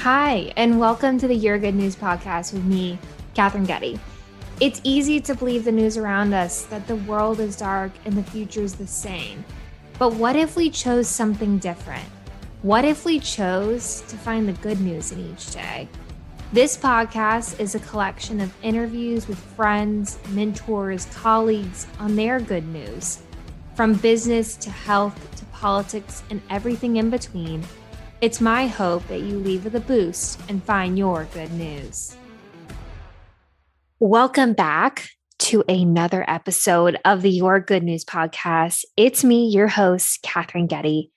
Hi, and welcome to the Your Good News podcast with me, Katherine Getty. It's easy to believe the news around us that the world is dark and the future is the same. But what if we chose something different? What if we chose to find the good news in each day? This podcast is a collection of interviews with friends, mentors, colleagues on their good news. From business to health to politics and everything in between, it's my hope that you leave with a boost and find your good news. Welcome back to another episode of the Your Good News podcast. It's me, your host, Katherine Getty.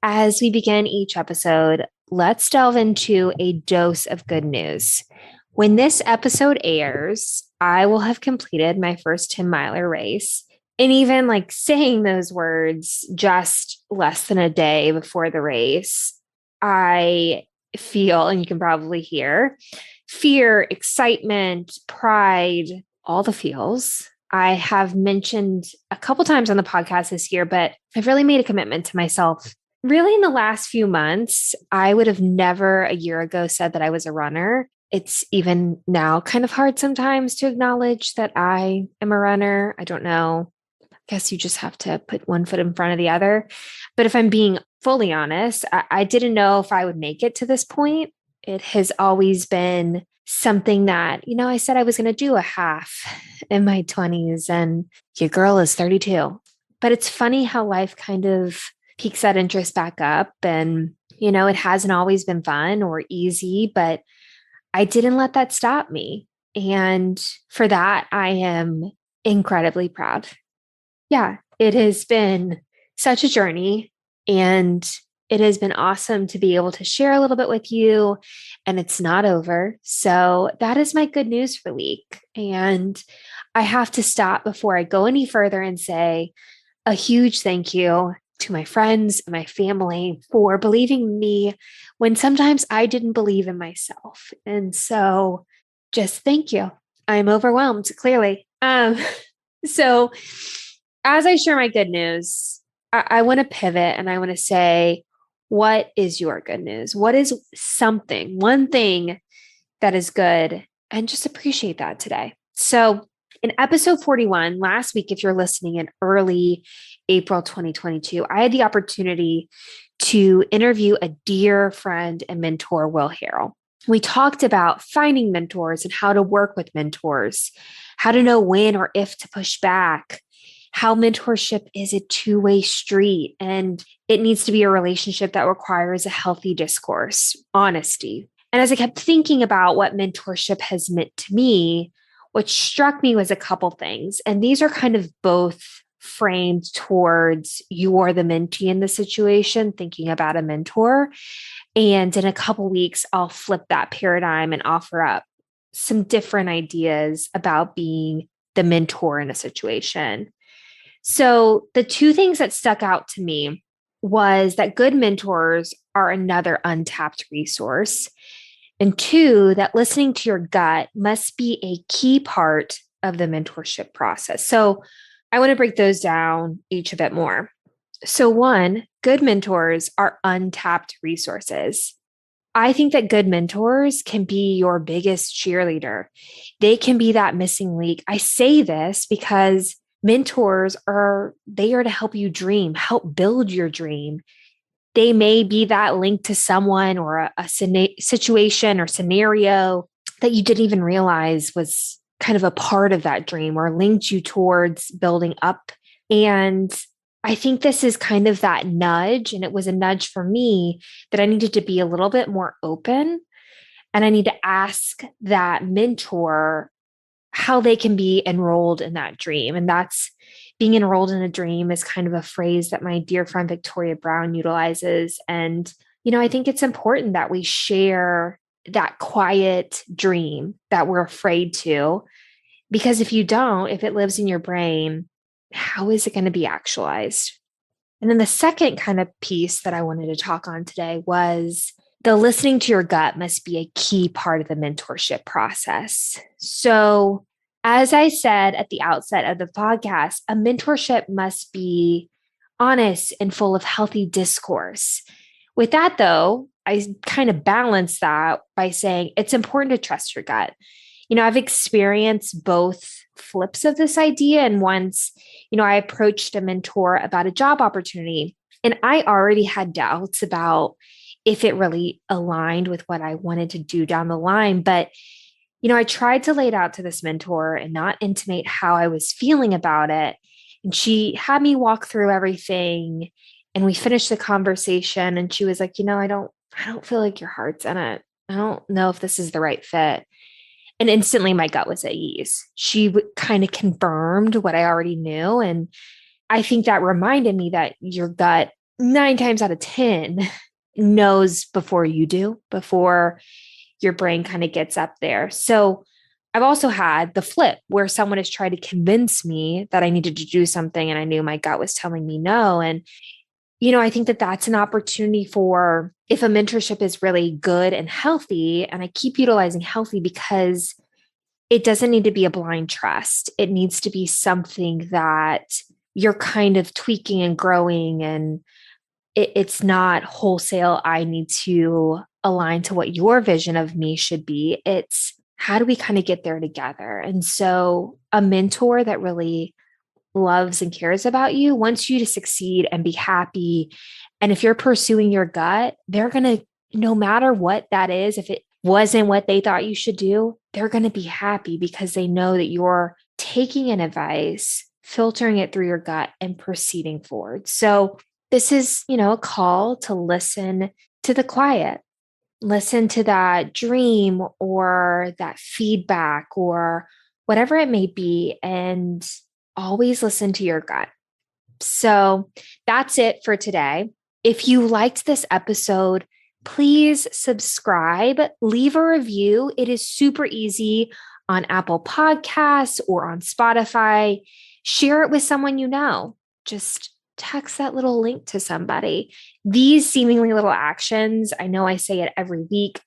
As we begin each episode, let's delve into a dose of good news. When this episode airs, I will have completed my first 10-miler race. And even saying those words just less than a day before the race, I feel, and you can probably hear, fear, excitement, pride, all the feels. I have mentioned a couple times on the podcast this year, but I've really made a commitment to myself. Really, in the last few months, I would have never a year ago said that I was a runner. It's even now kind of hard sometimes to acknowledge that I am a runner. I don't know. I guess you just have to put one foot in front of the other. But if I'm being fully honest, I didn't know if I would make it to this point. It has always been something that, I said I was going to do a half in my 20s, and your girl is 32. But it's funny how life kind of peaks that interest back up. And, it hasn't always been fun or easy, but I didn't let that stop me. And for that, I am incredibly proud. Yeah, it has been such a journey, and it has been awesome to be able to share a little bit with you, and it's not over. So that is my good news for the week. And I have to stop before I go any further and say a huge thank you to my friends and my family for believing in me when sometimes I didn't believe in myself. And so just thank you. I'm overwhelmed, clearly. So as I share my good news, I want to pivot and I want to say, what is your good news? What is one thing that is good? And just appreciate that today. So in episode 41, last week, if you're listening in early April 2022, I had the opportunity to interview a dear friend and mentor, Will Harrell. We talked about finding mentors and how to work with mentors, how to know when or if to push back, how mentorship is a two-way street, and it needs to be a relationship that requires a healthy discourse, honesty. And as I kept thinking about what mentorship has meant to me, what struck me was a couple things. And these are kind of both framed towards you're the mentee in the situation, thinking about a mentor. And in a couple weeks, I'll flip that paradigm and offer up some different ideas about being the mentor in a situation. So the two things that stuck out to me was that good mentors are another untapped resource. And two, that listening to your gut must be a key part of the mentorship process. So I want to break those down each a bit more. So one, good mentors are untapped resources. I think that good mentors can be your biggest cheerleader. They can be that missing link. I say this because mentors are to help you dream, help build your dream. They may be that link to someone or a situation or scenario that you didn't even realize was kind of a part of that dream or linked you towards building up. And I think this is kind of that nudge, and it was a nudge for me that I needed to be a little bit more open, and I need to ask that mentor how they can be enrolled in that dream. And that's being enrolled in a dream is kind of a phrase that my dear friend Victoria Brown utilizes. And, I think it's important that we share that quiet dream that we're afraid to, because if it lives in your brain, how is it going to be actualized? And then the second kind of piece that I wanted to talk on today was the listening to your gut must be a key part of the mentorship process. So, as I said at the outset of the podcast, a mentorship must be honest and full of healthy discourse. With that, though, I kind of balance that by saying it's important to trust your gut. I've experienced both flips of this idea. And once, I approached a mentor about a job opportunity, and I already had doubts about if it really aligned with what I wanted to do down the line. But, I tried to lay it out to this mentor and not intimate how I was feeling about it. And she had me walk through everything. And we finished the conversation. And she was like, I don't feel like your heart's in it. I don't know if this is the right fit. And instantly my gut was at ease. She kind of confirmed what I already knew. And I think that reminded me that your gut 9 times out of 10 knows before you do, before your brain kind of gets up there. So I've also had the flip where someone has tried to convince me that I needed to do something and I knew my gut was telling me no. And I think that that's an opportunity for if a mentorship is really good and healthy, and I keep utilizing healthy because it doesn't need to be a blind trust. It needs to be something that you're kind of tweaking and growing, and it's not wholesale. I need to align to what your vision of me should be. It's how do we kind of get there together? And so a mentor that really loves and cares about you, wants you to succeed and be happy. And if you're pursuing your gut, they're going to, no matter what that is, if it wasn't what they thought you should do, they're going to be happy because they know that you're taking an advice, filtering it through your gut and proceeding forward. So this is, a call to listen to the quiet, listen to that dream or that feedback or whatever it may be, and always listen to your gut. So that's it for today. If you liked this episode, please subscribe, leave a review. It is super easy on Apple Podcasts or on Spotify. Share it with someone you know. Just text that little link to somebody. These seemingly little actions, I know I say it every week,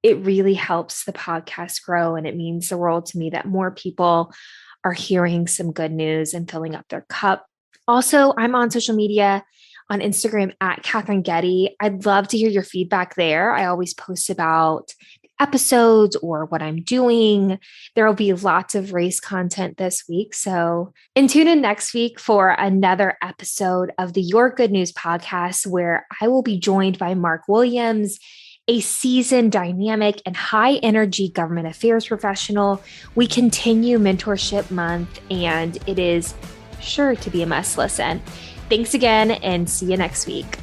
it really helps the podcast grow. And it means the world to me that more people are hearing some good news and filling up their cup. Also, I'm on social media on Instagram at Katherine Getty. I'd love to hear your feedback there. I always post about episodes or what I'm doing. There will be lots of race content this week. And tune in next week for another episode of the Your Good News podcast, where I will be joined by Mark Williams, a seasoned, dynamic, and high energy government affairs professional. We continue Mentorship Month, and it is sure to be a must listen. Thanks again, and see you next week.